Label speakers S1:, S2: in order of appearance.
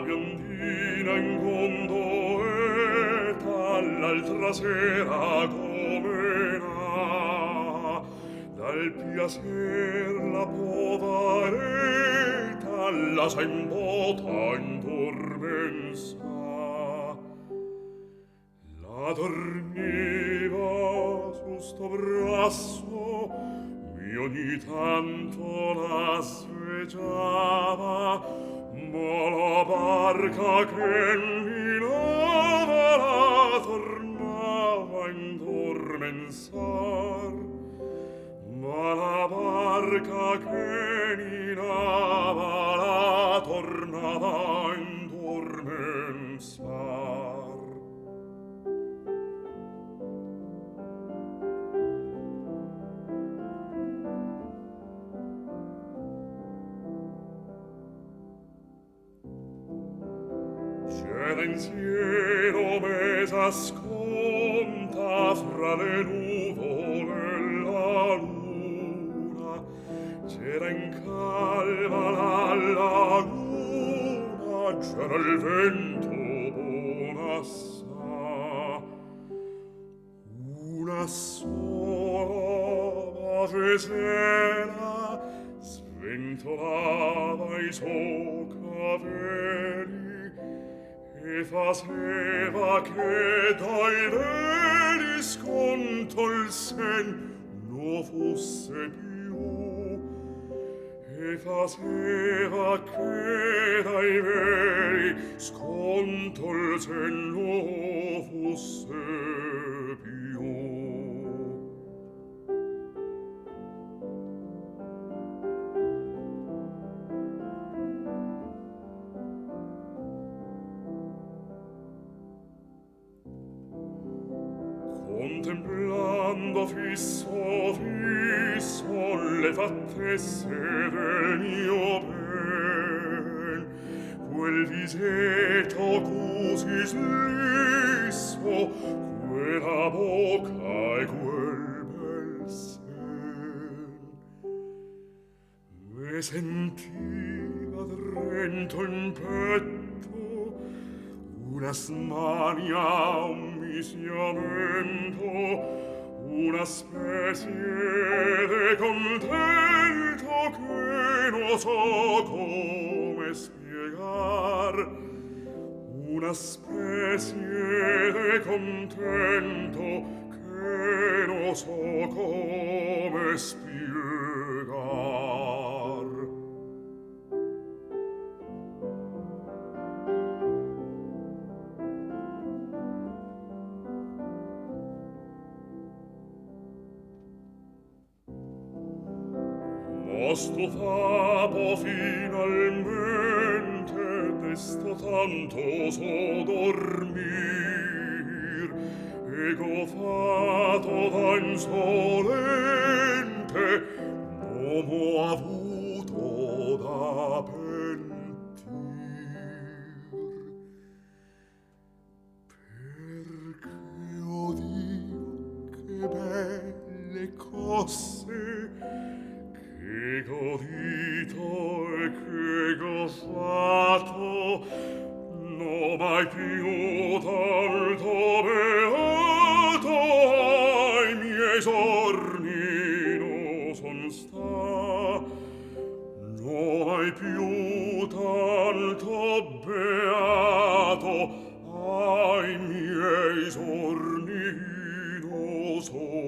S1: biondina in condoetta l'altra sera come na dal piacer la povareta la sa in bota in dormenza la dormiva su sto brasso mi ogni tanto la svegliava ma la barca che minava la tornava in dormensar ma la barca che minava la tornava in dormensar. C'era in cielo mesa sconta fra le nuvole la luna, c'era in calma la laguna, c'era il vento buon assai. Una sola pace sera sventolava i suoi capelli e faceva che dai veri sconto il sen non fosse più e faceva che dai veri sconto il sen non fosse più. Contemplando fisso, fisso le fattezze del mio ben, quel visetto così slisso, quella bocca e quel bel sen. Me sentiva dentro in petto una smania, un misiamento, una specie de contento che non so come spiegar, una specie de contento che non so come spiegar. Sto fapo finalmente desto tanto so dormir e gofato da insolente non ho avuto da pentir perché odio che belle cose che godito e che gozzato no mai più tanto beato ai miei giorni non son sta no mai più tanto beato ai miei giorni non son